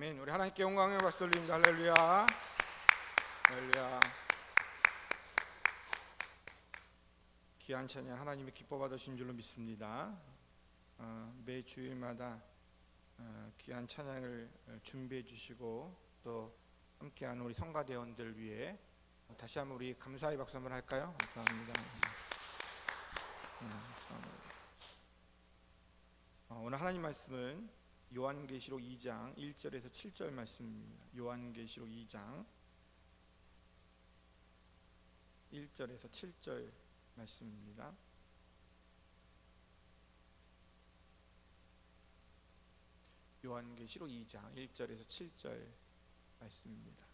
아멘. 우리 하나님께 영광의 박수 돌립니다. 할렐루야. 할렐루야. 귀한 찬양 하나님이 기뻐 받으신 줄로 믿습니다. 매 주일마다 귀한 찬양을 준비해 주시고 또 함께하는 우리 성가대원들 위해 다시 한번 우리 감사의 박수 한번 할까요? 감사합니다. 감사합니다. 오늘 하나님 말씀은 요한계시록 2장 1절에서 7절 말씀입니다. 요한계시록 2장 1절에서 7절 말씀입니다. 요한계시록 2장 1절에서 7절 말씀입니다.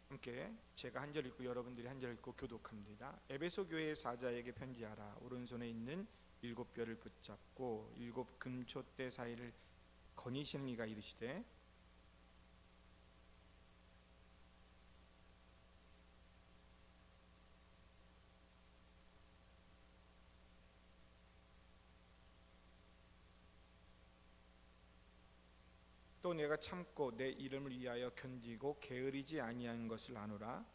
함께 제가 한 절 읽고 여러분들이 한 절 읽고 교독합니다. 에베소 교회의 사자에게 편지하라. 오른손에 있는 7뼈를 붙잡고 7 금초대 사이를 거니시는 이가 이르시되 또 내가 참고 내 이름을 위하여 견디고 게으르지 아니한 것을 아노라.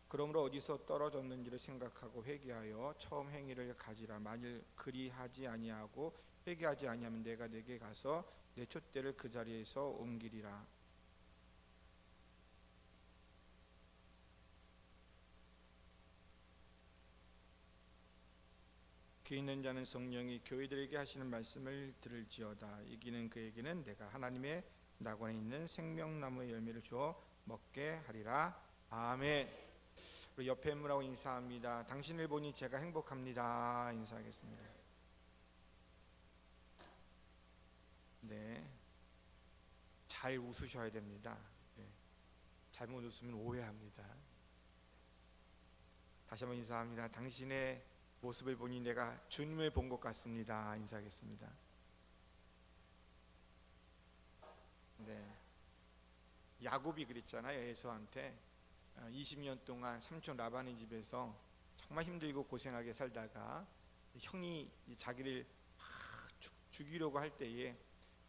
그러므로 어디서 떨어졌는지를 생각하고 회개하여 처음 행위를 가지라. 만일 그리하지 아니하고 회개하지 아니하면 내가 내게 가서 내 촛대를 그 자리에서 옮기리라. 귀 있는 자는 성령이 교회들에게 하시는 말씀을 들을지어다. 이기는 그에게는 내가 하나님의 낙원에 있는 생명나무의 열매를 주어 먹게 하리라. 아멘. 우리 옆에 분하고 인사합니다. 당신을 보니 제가 행복합니다. 인사하겠습니다. 네, 잘 웃으셔야 됩니다. 네. 잘못 웃으면 오해합니다. 다시 한번 인사합니다. 당신의 모습을 보니 내가 주님을 본 것 같습니다. 인사하겠습니다. 네, 야곱이 그랬잖아요. 에서한테 20년 동안 삼촌 라반의 집에서 정말 힘들고 고생하게 살다가 형이 자기를 죽이려고 할 때에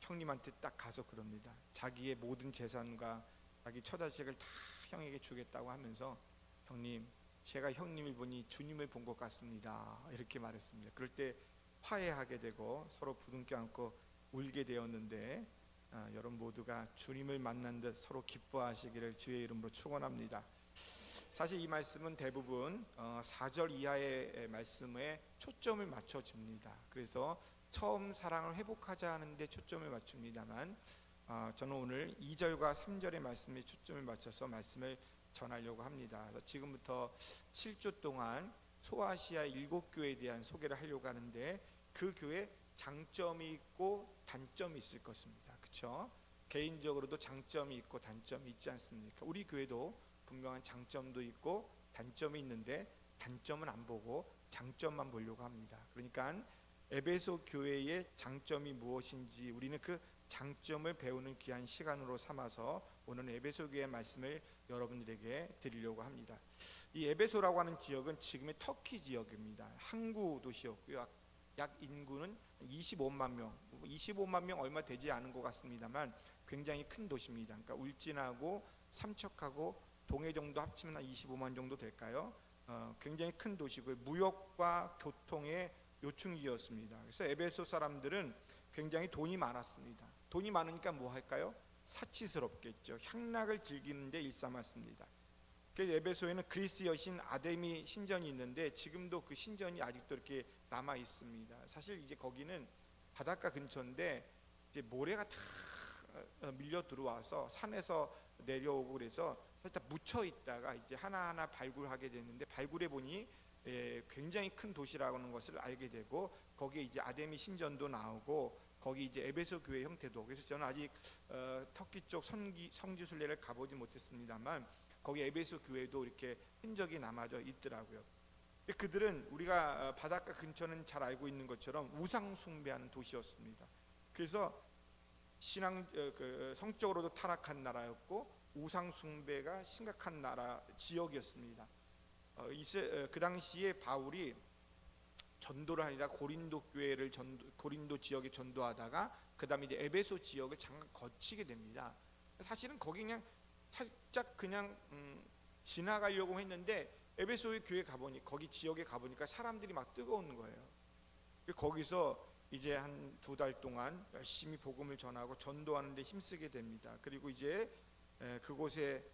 형님한테 딱 가서 그럽니다. 자기의 모든 재산과 자기 처자식을 다 형에게 주겠다고 하면서 형님, 제가 형님을 보니 주님을 본 것 같습니다. 이렇게 말했습니다. 그럴 때 화해하게 되고 서로 부둥켜 안고 울게 되었는데 여러분 모두가 주님을 만난 듯 서로 기뻐하시기를 주의 이름으로 축원합니다. 사실 이 말씀은 대부분 4절 이하의 말씀에 초점을 맞춰집니다. 그래서 처음 사랑을 회복하자 하는데 초점을 맞춥니다만 저는 오늘 2절과 3절의 말씀에 초점을 맞춰서 말씀을 전하려고 합니다. 그래서 지금부터 7주 동안 소아시아 7교회에 대한 소개를 하려고 하는데 그 교회 장점이 있고 단점이 있을 것입니다. 그렇죠? 개인적으로도 장점이 있고 단점이 있지 않습니까? 우리 교회도 분명한 장점도 있고 단점이 있는데 단점은 안 보고 장점만 보려고 합니다. 그러니까 에베소 교회의 장점이 무엇인지 우리는 그 장점을 배우는 귀한 시간으로 삼아서 오늘 에베소 교회의 말씀을 여러분들에게 드리려고 합니다. 이 에베소라고 하는 지역은 지금의 터키 지역입니다. 항구 도시였고요. 약 인구는 25만 명, 25만 명 얼마 되지 않은 것 같습니다만 굉장히 큰 도시입니다. 그러니까 울진하고 삼척하고 동해 정도 합치면 한 25만 정도 될까요? 굉장히 큰 도시고요. 무역과 교통의 요충지였습니다. 그래서 에베소 사람들은 굉장히 돈이 많았습니다. 돈이 많으니까 뭐 할까요? 사치스럽겠죠. 향락을 즐기는 데 일삼았습니다. 그래서 에베소에는 그리스 여신 아데미 신전이 있는데 지금도 그 신전이 아직도 이렇게 남아 있습니다. 사실 이제 거기는 바닷가 근처인데 이제 모래가 다 밀려 들어와서 산에서 내려오고 그래서 살짝 묻혀 있다가 이제 하나하나 발굴하게 됐는데 발굴해 보니 굉장히 큰 도시라고 하는 것을 알게 되고 거기에 이제 아데미 신전도 나오고 거기 이제 에베소 교회 형태도. 그래서 저는 아직 터키 쪽 성지 순례를 가보지 못했습니다만 거기 에베소 교회도 이렇게 흔적이 남아져 있더라고요. 그들은 우리가 바닷가 근처는 잘 알고 있는 것처럼 우상 숭배하는 도시였습니다. 그래서 성적으로도 타락한 나라였고 우상 숭배가 심각한 나라 지역이었습니다. 그 당시에 바울이 전도를 하니까 고린도 지역에 전도하다가 그다음에 이제 에베소 지역을 잠깐 거치게 됩니다. 사실은 거기 그냥 살짝 그냥 지나가려고 했는데 에베소의 교회 가보니 거기 지역에 가보니까 사람들이 막 뜨거운 거예요. 거기서 이제 한 2달 동안 열심히 복음을 전하고 전도하는 데 힘쓰게 됩니다. 그리고 이제 그곳에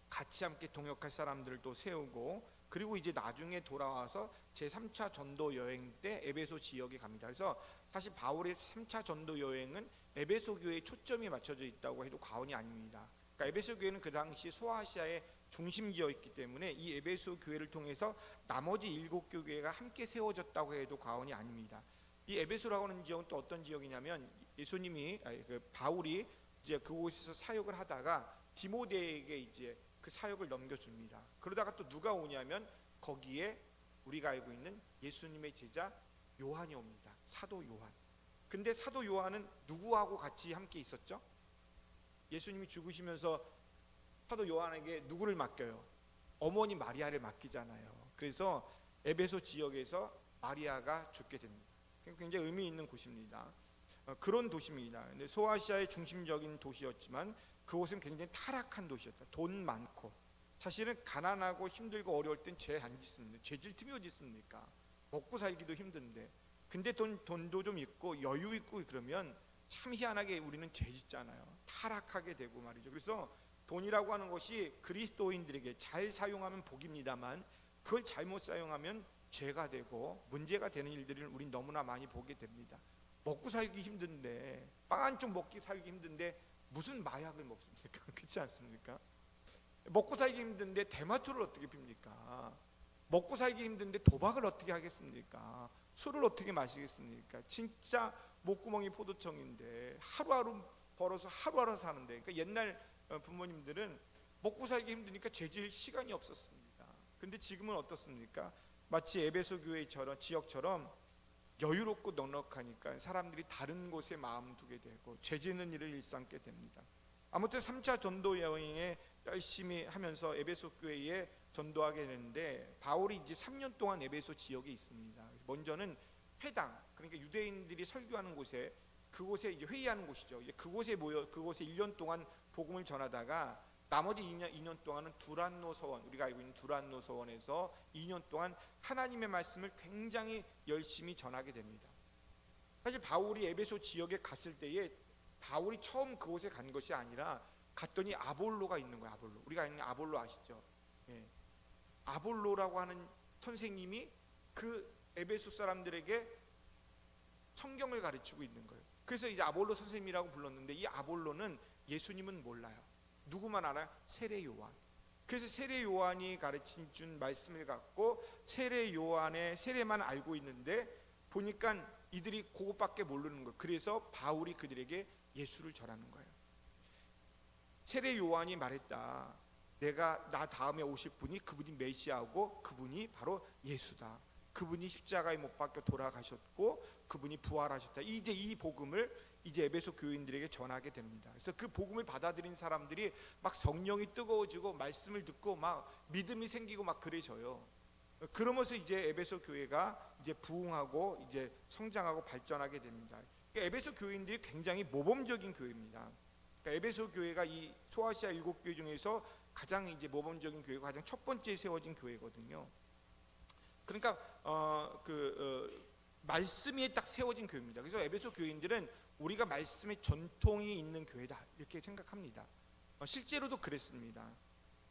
같이 함께 동역할 사람들도 세우고, 그리고 이제 나중에 돌아와서 제3차 전도 여행 때 에베소 지역에 갑니다. 그래서 사실 바울의 3차 전도 여행은 에베소 교회에 초점이 맞춰져 있다고 해도 과언이 아닙니다. 그러니까 에베소 교회는 그 당시 소아시아의 중심지였기 때문에 이 에베소 교회를 통해서 나머지 7교회가 함께 세워졌다고 해도 과언이 아닙니다. 이 에베소라고 하는 지역은 또 어떤 지역이냐면 바울이 이제 그곳에서 사역을 하다가 디모데에게 이제 그 사역을 넘겨줍니다. 그러다가 또 누가 오냐면 거기에 우리가 알고 있는 예수님의 제자 요한이 옵니다. 사도 요한. 근데 사도 요한은 누구하고 같이 함께 있었죠? 예수님이 죽으시면서 사도 요한에게 누구를 맡겨요? 어머니 마리아를 맡기잖아요. 그래서 에베소 지역에서 마리아가 죽게 됩니다. 굉장히 의미 있는 곳입니다. 그런 도시입니다. 근데 소아시아의 중심적인 도시였지만 그곳은 굉장히 타락한 도시였다. 돈 많고, 사실은 가난하고 힘들고 어려울 땐 죄 안 짓습니다. 죄질 틈이 어디 있습니까? 먹고 살기도 힘든데, 근데 돈도 좀 있고 여유 있고 그러면 참 희한하게 우리는 죄 짓잖아요. 타락하게 되고 말이죠. 그래서 돈이라고 하는 것이 그리스도인들에게 잘 사용하면 복입니다만 그걸 잘못 사용하면 죄가 되고 문제가 되는 일들을 우린 너무나 많이 보게 됩니다. 먹고 살기 힘든데, 빵 한 쪽 먹기 살기 힘든데 무슨 마약을 먹습니까? 그렇지 않습니까? 먹고 살기 힘든데 대마초를 어떻게 핍니까? 먹고 살기 힘든데 도박을 어떻게 하겠습니까? 술을 어떻게 마시겠습니까? 진짜 목구멍이 포도청인데 하루하루 벌어서 하루하루 사는데, 그러니까 옛날 부모님들은 먹고 살기 힘드니까 죄질 시간이 없었습니다. 근데 지금은 어떻습니까? 마치 에베소 교회처럼 지역처럼 여유롭고 넉넉하니까 사람들이 다른 곳에 마음 두게 되고 죄지는 일을 일삼게 됩니다. 아무튼 3차 전도 여행에 열심히 하면서 에베소 교회에 전도하게 되는데, 바울이 이제 3년 동안 에베소 지역에 있습니다. 먼저는 회당, 그러니까 유대인들이 설교하는 곳에, 그곳에 이제 회의하는 곳이죠. 이제 그곳에 모여 그곳에 1년 동안 복음을 전하다가 나머지 2년 동안은 두란노 서원, 우리가 알고 있는 두란노 서원에서 2년 동안 하나님의 말씀을 굉장히 열심히 전하게 됩니다. 사실 바울이 에베소 지역에 갔을 때에 바울이 처음 그곳에 간 것이 아니라 갔더니 아볼로가 있는 거예요. 아볼로. 우리가 아는 아볼로 아시죠? 예. 아볼로라고 하는 선생님이 그 에베소 사람들에게 성경을 가르치고 있는 거예요. 그래서 이제 아볼로 선생님이라고 불렀는데, 이 아볼로는 예수님은 몰라요. 누구만 알아요? 세례 요한. 그래서 세례 요한이 가르친 준 말씀을 갖고 세례 요한의 세례만 알고 있는데, 보니까 이들이 그것밖에 모르는 거예요. 그래서 바울이 그들에게 예수를 전하는 거예요. 세례 요한이 말했다. 나 다음에 오실 분이 그분이 메시아고 그분이 바로 예수다. 그분이 십자가에 못 박혀 돌아가셨고 그분이 부활하셨다. 이제 이 복음을 이제 에베소 교인들에게 전하게 됩니다. 그래서 그 복음을 받아들인 사람들이 막 성령이 뜨거워지고 말씀을 듣고 막 믿음이 생기고 막 그래져요. 그러면서 이제 에베소 교회가 이제 부흥하고 이제 성장하고 발전하게 됩니다. 그러니까 에베소 교인들이 굉장히 모범적인 교회입니다. 그러니까 에베소 교회가 이 소아시아 7교회 중에서 가장 이제 모범적인 교회고 가장 첫 번째 세워진 교회거든요. 그러니까 말씀이 딱 세워진 교회입니다. 그래서 에베소 교인들은 우리가 말씀의 전통이 있는 교회다 이렇게 생각합니다. 실제로도 그랬습니다.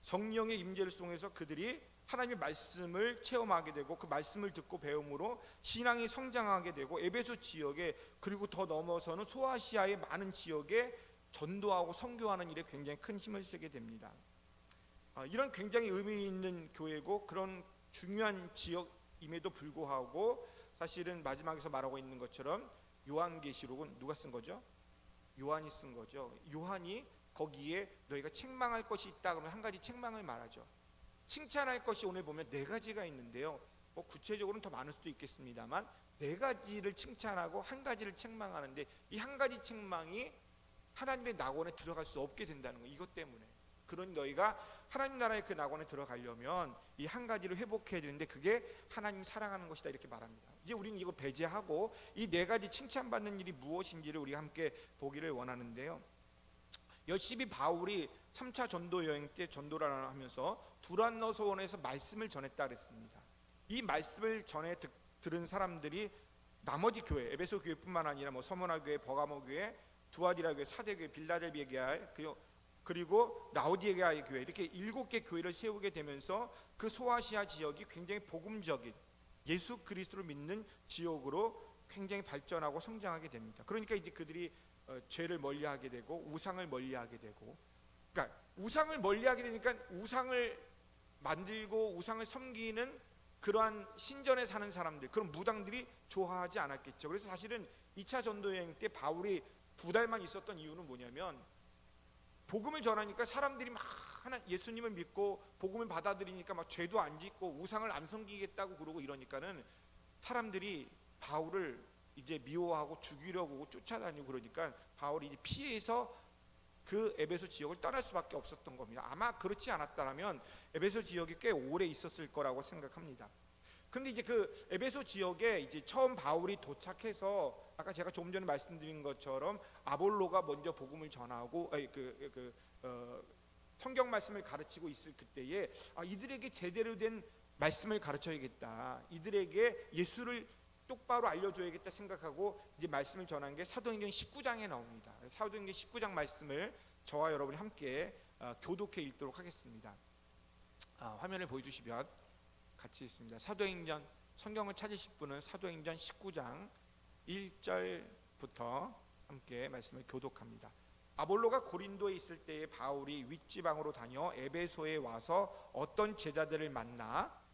성령의 임재를 통해서 그들이 하나님의 말씀을 체험하게 되고 그 말씀을 듣고 배움으로 신앙이 성장하게 되고 에베소 지역에, 그리고 더 넘어서는 소아시아의 많은 지역에 전도하고 선교하는 일에 굉장히 큰 힘을 쓰게 됩니다. 이런 굉장히 의미 있는 교회고 그런 중요한 지역임에도 불구하고 사실은 마지막에서 말하고 있는 것처럼 요한계시록은 누가 쓴 거죠? 요한이 쓴 거죠. 요한이 거기에 너희가 책망할 것이 있다 그러면 한 가지 책망을 말하죠. 칭찬할 것이 오늘 보면 4가지가 있는데요. 구체적으로는 더 많을 수도 있겠습니다만 4가지를 칭찬하고 한 가지를 책망하는데, 이 한 가지 책망이 하나님의 낙원에 들어갈 수 없게 된다는 거. 이것 때문에. 그러니 너희가 하나님 나라의 그 낙원에 들어가려면 이 한 가지를 회복해야 되는데 그게 하나님 사랑하는 것이다, 이렇게 말합니다. 이제 우리는 이거 배제하고 이 네 가지 칭찬받는 일이 무엇인지를 우리 함께 보기를 원하는데요. 열심히 바울이 3차 전도 여행 때 전도를 하면서 두란노 소원에서 말씀을 전했다 그랬습니다. 이 말씀을 들은 사람들이 나머지 교회, 에베소 교회뿐만 아니라 뭐 서머나 교회, 버가모 교회, 두아디라 교회, 사대 교회, 빌라델비아 교회, 그리고 라오디게아의 교회, 이렇게 7개 교회를 세우게 되면서 그 소아시아 지역이 굉장히 복음적인 예수 그리스도를 믿는 지역으로 굉장히 발전하고 성장하게 됩니다. 그러니까 이제 그들이 죄를 멀리하게 되고 우상을 멀리하게 되고, 그러니까 우상을 멀리하게 되니까 우상을 만들고 우상을 섬기는 그러한 신전에 사는 사람들, 그런 무당들이 좋아하지 않았겠죠. 그래서 사실은 2차 전도여행 때 바울이 2달만 있었던 이유는 뭐냐면, 복음을 전하니까 사람들이 막 예수님을 믿고 복음을 받아들이니까 막 죄도 안 짓고 우상을 안 섬기겠다고 그러고 이러니까는 사람들이 바울을 이제 미워하고 죽이려고 쫓아다니고, 그러니까 바울이 이제 피해서 그 에베소 지역을 떠날 수밖에 없었던 겁니다. 아마 그렇지 않았다면 에베소 지역이 꽤 오래 있었을 거라고 생각합니다. 그런데 이제 그 에베소 지역에 이제 처음 바울이 도착해서 아까 제가 조금 전에 말씀드린 것처럼 아볼로가 먼저 복음을 전하고 성경 말씀을 가르치고 있을 그때에 이들에게 제대로 된 말씀을 가르쳐야겠다, 이들에게 예수를 똑바로 알려줘야겠다 생각하고 이제 말씀을 전한 게 사도행전 19장에 나옵니다. 사도행전 19장 말씀을 저와 여러분이 함께 교독해 읽도록 하겠습니다. 화면을 보여주시면 같이 있습니다. 사도행전, 성경을 찾으실 분은 사도행전 19장 1절부터 함께 말씀을 교독합니다. 아볼로가 고린도에 있을 때에 바울이 윗지방으로 다녀 에베소에 와서 어떤 제자들을 만나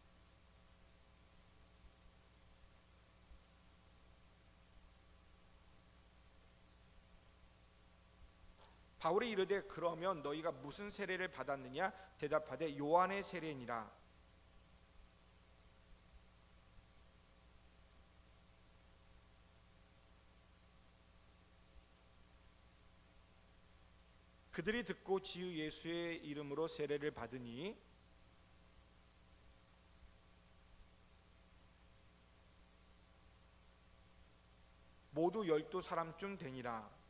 바울이 이르되 그러면 너희가 무슨 세례를 받았느냐? 대답하되 요한의 세례니라. 그들이 듣고 지유 예수의 이름으로 세례를 받으니 모두 12사람쯤 되니라.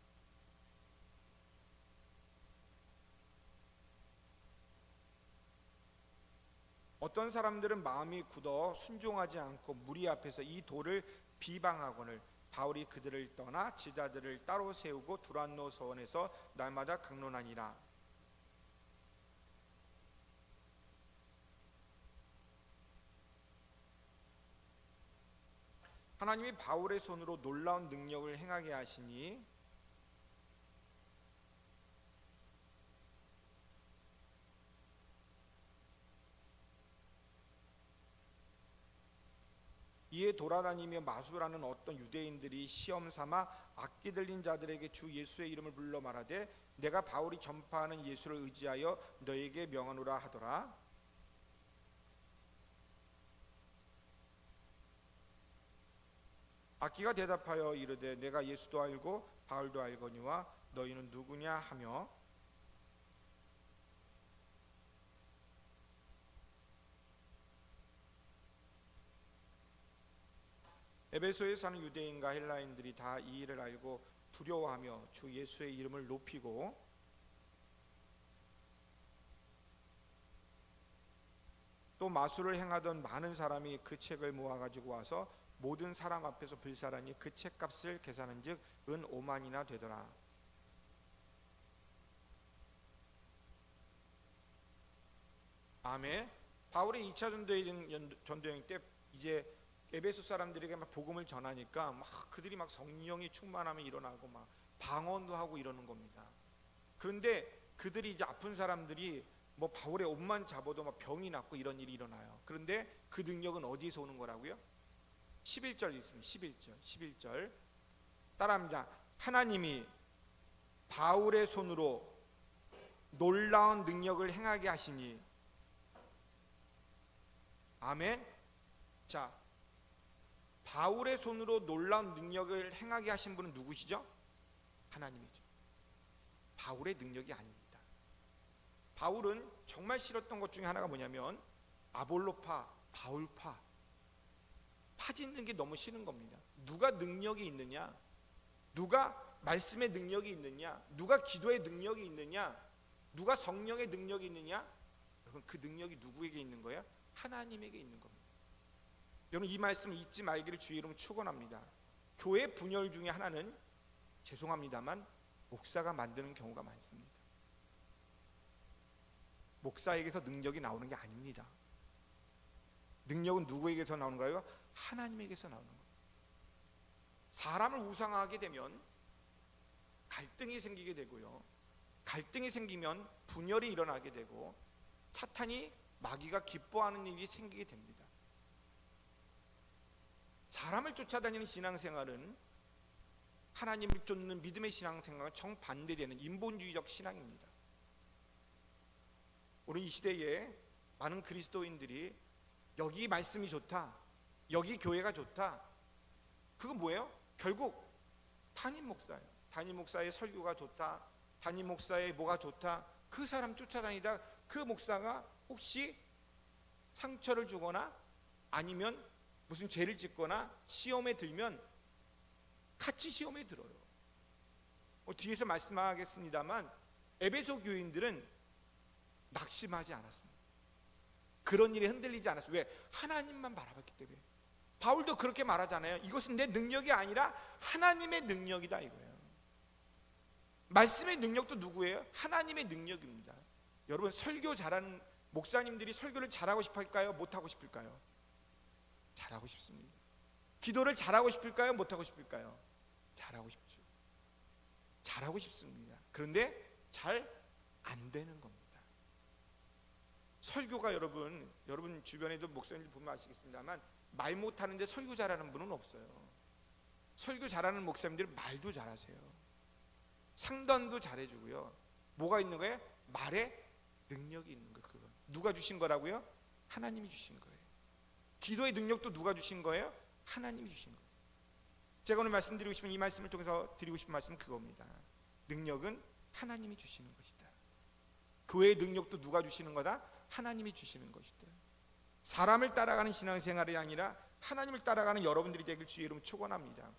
어떤 사람들은 마음이 굳어 순종하지 않고 무리 앞에서 이 돌을 비방하거늘 바울이 그들을 떠나 제자들을 따로 세우고 두란노 서원에서 날마다 강론하니라. 하나님이 바울의 손으로 놀라운 능력을 행하게 하시니 이에 돌아다니며 마술하는 어떤 유대인들이 시험 삼아 악기 들린 자들에게 주 예수의 이름을 불러 말하되 내가 바울이 전파하는 예수를 의지하여 너에게 명하노라 하더라. 악기가 대답하여 이르되 내가 예수도 알고 바울도 알거니와 너희는 누구냐 하며 에베소에 사는 유대인과 헬라인들이 다 이 일을 알고 두려워하며 주 예수의 이름을 높이고 또 마술을 행하던 많은 사람이 그 책을 모아가지고 와서 모든 사람 앞에서 불사라니 그 책값을 계산한즉 은 5만이나 되더라. 아멘. 바울의 2차 전도여행 때 이제 에베소 사람들에게 막 복음을 전하니까 막 그들이 막 성령이 충만함이 일어나고 막 방언도 하고 이러는 겁니다. 그런데 그들이 이제 아픈 사람들이 뭐 바울의 옷만 잡아도 막 병이 낫고 이런 일이 일어나요. 그런데 그 능력은 어디서 오는 거라고요? 11절 있습니다. 11절 따라합니다. 하나님이 바울의 손으로 놀라운 능력을 행하게 하시니. 아멘. 자, 바울의 손으로 놀라운 능력을 행하게 하신 분은 누구시죠? 하나님이죠. 바울의 능력이 아닙니다. 바울은 정말 싫었던 것 중에 하나가 뭐냐면 아볼로파, 바울파, 파짓는 게 너무 싫은 겁니다. 누가 능력이 있느냐, 누가 말씀의 능력이 있느냐, 누가 기도의 능력이 있느냐, 누가 성령의 능력이 있느냐, 여러분 그 능력이 누구에게 있는 거예요? 하나님에게 있는 겁니다. 여러분 이 말씀을 잊지 말기를 주의 이름으로 축원합니다. 교회 분열 중에 하나는 죄송합니다만 목사가 만드는 경우가 많습니다. 목사에게서 능력이 나오는 게 아닙니다. 능력은 누구에게서 나오는 거예요? 하나님에게서 나오는 거예요. 사람을 우상하게 되면 갈등이 생기게 되고요, 갈등이 생기면 분열이 일어나게 되고 사탄이, 마귀가 기뻐하는 일이 생기게 됩니다. 사람을 쫓아다니는 신앙생활은 하나님을 쫓는 믿음의 신앙생활과 정반대되는 인본주의적 신앙입니다. 오늘 이 시대에 많은 그리스도인들이 여기 말씀이 좋다, 여기 교회가 좋다, 그건 뭐예요? 결국 담임 목사예요. 담임 목사의 설교가 좋다, 담임 목사의 뭐가 좋다, 그 사람 쫓아다니다 그 목사가 혹시 상처를 주거나 아니면 무슨 죄를 짓거나 시험에 들면 같이 시험에 들어요. 뒤에서 말씀하겠습니다만 에베소 교인들은 낙심하지 않았습니다. 그런 일에 흔들리지 않았어요. 왜? 하나님만 바라봤기 때문에. 바울도 그렇게 말하잖아요. 이것은 내 능력이 아니라 하나님의 능력이다 이거예요. 말씀의 능력도 누구예요? 하나님의 능력입니다. 여러분 설교 잘하는 목사님들이 설교를 잘하고 싶을까요? 못하고 싶을까요? 잘하고 싶습니다. 기도를 잘하고 싶을까요? 못하고 싶을까요? 잘하고 싶죠. 잘하고 싶습니다. 그런데 잘 안 되는 겁니다. 설교가 여러분 주변에도 목사님들 보면 아시겠습니다만 말 못하는데 설교 잘하는 분은 없어요. 설교 잘하는 목사님들은 말도 잘하세요. 상담도 잘해주고요. 뭐가 있는 거예요? 말에 능력이 있는 거예요. 그건 누가 주신 거라고요? 하나님이 주신 거예요. 기도의 능력도 누가 주신 거예요? 하나님이 주신 거예요. 제가 오늘 말씀드리고 싶은 이 말씀을 통해서 드리고 싶은 말씀은 그겁니다. 능력은 하나님이 주시는 것이다. 교회의 능력도 누가 주시는 거다? 하나님이 주시는 것이다. 사람을 따라가는 신앙생활이 아니라 하나님을 따라가는 여러분들이 되길 주의 이름으로 축원합니다.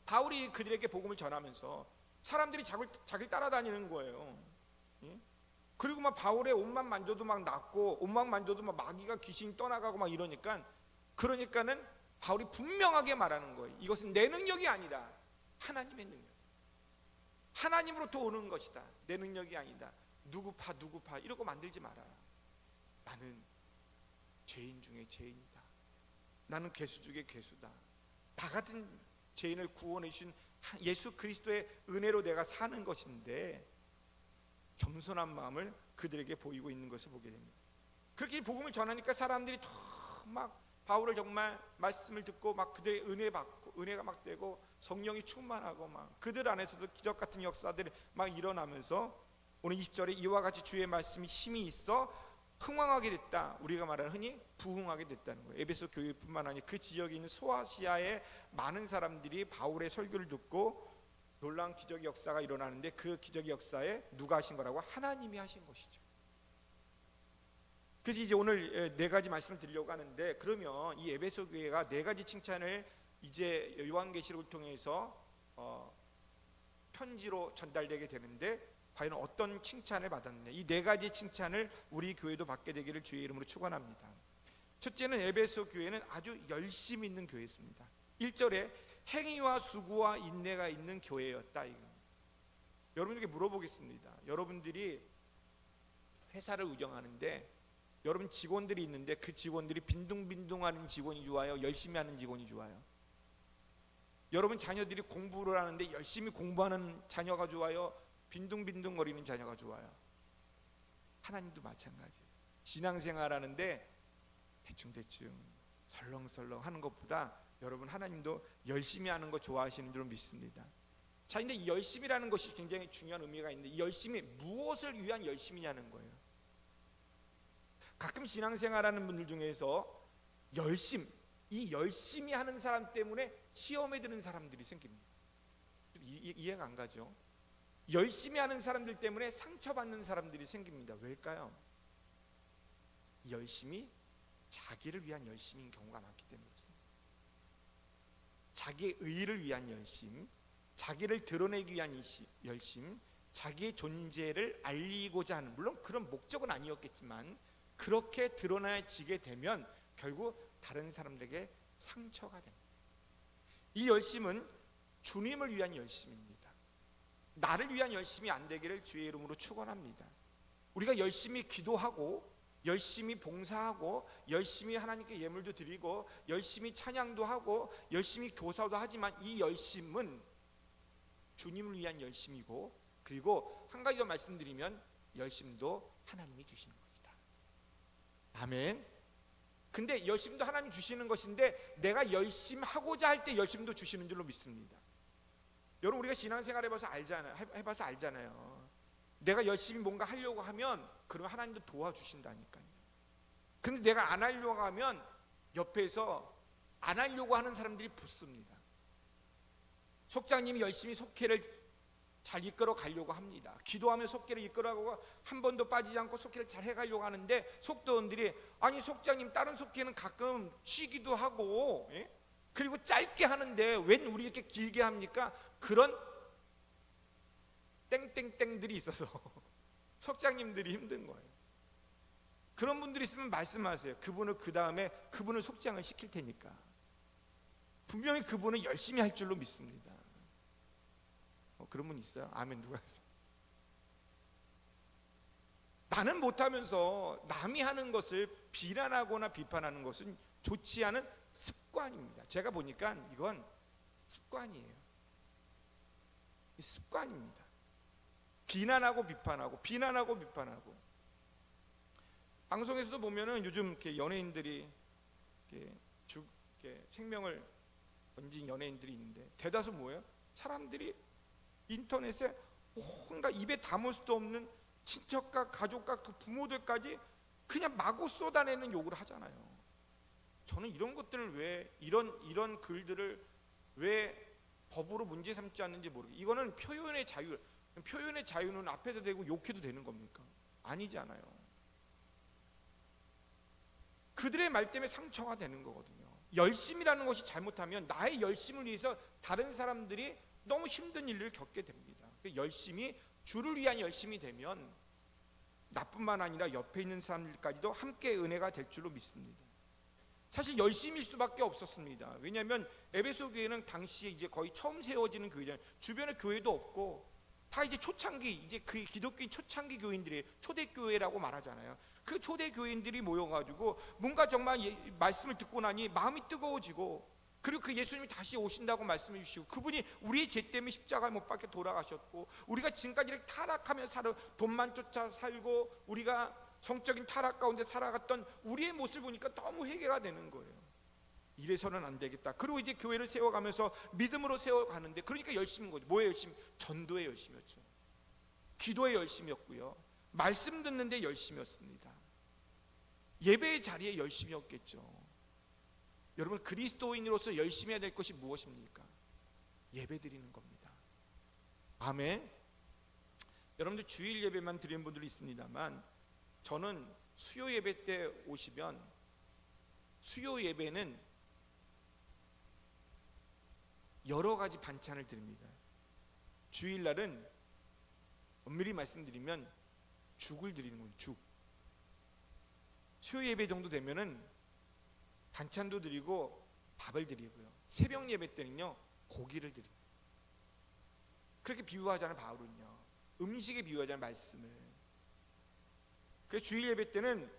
바울이 그들에게 복음을 전하면서 사람들이 자기를 따라다니는 거예요. 그리고 막 바울의 옷만 만져도 막 낫고 옷만 만져도 막 마귀가 귀신이 떠나가고 막 그러니까는 바울이 분명하게 말하는 거예요. 이것은 내 능력이 아니다. 하나님의 능력. 하나님으로부터 오는 것이다. 내 능력이 아니다. 누구 파 이러고 만들지 마라. 나는 죄인 중에 죄인이다. 나는 괴수 중에 괴수다. 나 같은 죄인을 구원해 주신 예수 그리스도의 은혜로 내가 사는 것인데 겸손한 마음을 그들에게 보이고 있는 것을 보게 됩니다. 그렇게 복음을 전하니까 사람들이 더 막 바울을 정말 말씀을 듣고 막 그들의 은혜 받고 은혜가 막 되고 성령이 충만하고 막 그들 안에서도 기적 같은 역사들이 막 일어나면서 오늘 20절에 이와 같이 주의 말씀이 힘이 있어 흥왕하게 됐다. 우리가 말하는 흔히 부흥하게 됐다는 거예요. 에베소 교회뿐만 아니라 그 지역에 있는 소아시아의 많은 사람들이 바울의 설교를 듣고 놀라운 기적의 역사가 일어나는데 그 기적의 역사에 누가 하신 거라고? 하나님이 하신 것이죠. 그래서 이제 오늘 네 가지 말씀을 드리려고 하는데, 그러면 이 에베소 교회가 네 가지 칭찬을 이제 요한계시록을 통해서 편지로 전달되게 되는데 과연 어떤 칭찬을 받았느냐, 이 네 가지 칭찬을 우리 교회도 받게 되기를 주의 이름으로 축원합니다. 첫째는 에베소 교회는 아주 열심히 있는 교회였습니다. 1절에 행위와 수고와 인내가 있는 교회였다. 여러분에게 물어보겠습니다. 여러분들이 회사를 운영하는데 여러분 직원들이 있는데 그 직원들이 빈둥빈둥하는 직원이 좋아요? 열심히 하는 직원이 좋아요? 여러분 자녀들이 공부를 하는데 열심히 공부하는 자녀가 좋아요? 빈둥빈둥거리는 자녀가 좋아요? 하나님도 마찬가지예요. 신앙생활 하는데 대충대충 설렁설렁 하는 것보다 여러분 하나님도 열심히 하는 거 좋아하시는 줄 믿습니다. 자, 근데 이 열심이라는 것이 굉장히 중요한 의미가 있는데 이 열심이 무엇을 위한 열심이냐는 거예요. 가끔 신앙생활하는 분들 중에서 이 열심히 하는 사람 때문에 시험에 드는 사람들이 생깁니다. 이해가 안 가죠? 열심히 하는 사람들 때문에 상처받는 사람들이 생깁니다. 왜일까요? 열심히 자기를 위한 열심인 경우가 많기 때문이었습니다. 자기의 의의를 위한 열심, 자기를 드러내기 위한 열심, 자기의 존재를 알리고자 하는, 물론 그런 목적은 아니었겠지만 그렇게 드러나지게 되면 결국 다른 사람들에게 상처가 됩니다. 이 열심은 주님을 위한 열심입니다. 나를 위한 열심이 안 되기를 주의 이름으로 축원합니다. 우리가 열심히 기도하고 열심히 봉사하고 열심히 하나님께 예물도 드리고 열심히 찬양도 하고 열심히 교사도 하지만 이 열심은 주님을 위한 열심이고, 그리고 한 가지 더 말씀드리면 열심도 하나님이 주시는 것이다. 아멘. 근데 열심도 하나님이 주시는 것인데 내가 열심하고자 할 때 열심도 주시는 줄로 믿습니다. 여러분, 우리가 신앙생활 해봐서 알잖아요. 내가 열심히 뭔가 하려고 하면 그러면 하나님도 도와주신다니까요. 근데 내가 안 하려고 하면 옆에서 안 하려고 하는 사람들이 붙습니다. 속장님이 열심히 속회를 잘 이끌어 가려고 합니다. 기도하면 속회를 이끌어가고 한 번도 빠지지 않고 속회를 잘 해가려고 하는데 속도원들이, 아니 속장님 다른 속회는 가끔 쉬기도 하고 그리고 짧게 하는데 웬 우리 이렇게 길게 합니까? 그런 땡땡땡들이 있어서 속장님들이 힘든 거예요. 그런 분들이 있으면 말씀하세요. 그분을 속장을 시킬 테니까. 분명히 그분은 열심히 할 줄로 믿습니다. 그런 분 있어요? 아멘. 누가 하세요? 나는 못하면서 남이 하는 것을 비난하거나 비판하는 것은 좋지 않은 습관입니다. 제가 보니까 이건 습관이에요. 습관입니다. 비난하고 비판하고 방송에서도 보면은 요즘 이렇게 연예인들이 이렇게 생명을 던진 연예인들이 있는데 대다수 뭐예요? 사람들이 인터넷에 뭔가 입에 담을 수도 없는 친척과 가족과 그 부모들까지 그냥 마구 쏟아내는 욕을 하잖아요. 저는 이런 것들을 왜 이런 글들을 왜 법으로 문제 삼지 않는지 모르겠어요. 이거는 표현의 자유는 앞에도 되고 욕해도 되는 겁니까? 아니잖아요. 그들의 말 때문에 상처가 되는 거거든요. 열심이라는 것이 잘못하면 나의 열심을 위해서 다른 사람들이 너무 힘든 일을 겪게 됩니다. 열심이 주를 위한 열심이 되면 나뿐만 아니라 옆에 있는 사람들까지도 함께 은혜가 될 줄로 믿습니다. 사실 열심일 수밖에 없었습니다. 왜냐하면 에베소 교회는 당시에 이제 거의 처음 세워지는 교회잖아요. 주변에 교회도 없고 다 이제 초창기, 이제 그 기독교인 초창기 교인들이 초대교회라고 말하잖아요. 그 초대교인들이 모여가지고 뭔가 정말 말씀을 듣고 나니 마음이 뜨거워지고, 그리고 그 예수님이 다시 오신다고 말씀해 주시고 그분이 우리의 죄 때문에 십자가에 못 박혀 돌아가셨고 우리가 지금까지 이렇게 타락하며 돈만 쫓아 살고 우리가 성적인 타락 가운데 살아갔던 우리의 모습을 보니까 너무 회개가 되는 거예요. 이래서는 안 되겠다. 그리고 이제 교회를 세워가면서 믿음으로 세워가는데, 그러니까 열심인 거죠. 뭐의 열심? 전도의 열심이었죠. 기도의 열심이었고요. 말씀 듣는데 열심이었습니다. 예배의 자리에 열심이었겠죠. 여러분, 그리스도인으로서 열심히 해야 될 것이 무엇입니까? 예배 드리는 겁니다. 아멘. 여러분들 주일 예배만 드리는 분들이 있습니다만 저는 수요 예배 때 오시면 수요 예배는 여러 가지 반찬을 드립니다. 주일날은 엄밀히 말씀드리면 죽을 드리는 거예요. 죽. 수요 예배 정도 되면은 반찬도 드리고 밥을 드리고요. 새벽 예배 때는요 고기를 드립니다. 그렇게 비유하잖아요. 바울은요 음식에 비유하잖아요. 말씀을. 그래서 주일 예배 때는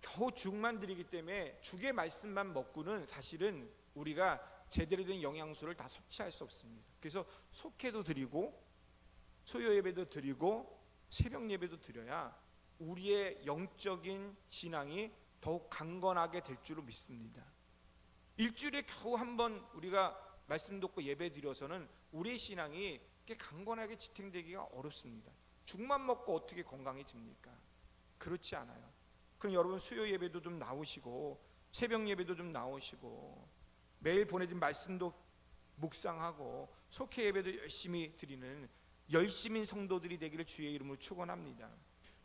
겨우 죽만 드리기 때문에 죽의 말씀만 먹고는 사실은 우리가 제대로 된 영양소를 다 섭취할 수 없습니다. 그래서 속회도 드리고 수요 예배도 드리고 새벽 예배도 드려야 우리의 영적인 신앙이 더욱 강건하게 될 줄로 믿습니다. 일주일에 겨우 한 번 우리가 말씀 듣고 예배 드려서는 우리의 신앙이 이렇게 강건하게 지탱되기가 어렵습니다. 죽만 먹고 어떻게 건강해집니까? 그렇지 않아요. 그럼 여러분 수요 예배도 좀 나오시고 새벽 예배도 좀 나오시고 매일 보내진 말씀도 묵상하고 속회 예배도 열심히 드리는 열심인 성도들이 되기를 주의 이름으로 축원합니다.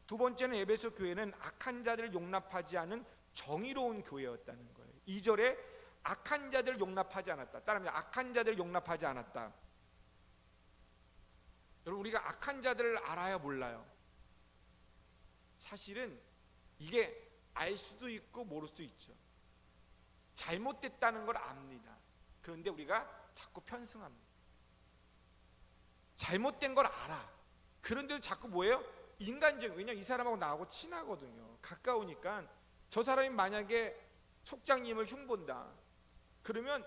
두 번째는 에베소 교회는 악한 자들을 용납하지 않은 정의로운 교회였다는 거예요. 2절에 악한 자들을 용납하지 않았다. 따라합니다. 악한 자들을 용납하지 않았다. 여러분, 우리가 악한 자들을 알아야 몰라요? 사실은 이게 알 수도 있고 모를 수도 있죠. 잘못됐다는 걸 압니다. 그런데 우리가 자꾸 편승합니다. 잘못된 걸 알아. 그런데도 자꾸 뭐예요? 인간적인, 왜냐면 이 사람하고 나하고 친하거든요. 가까우니까. 저 사람이 만약에 속장님을 흉본다 그러면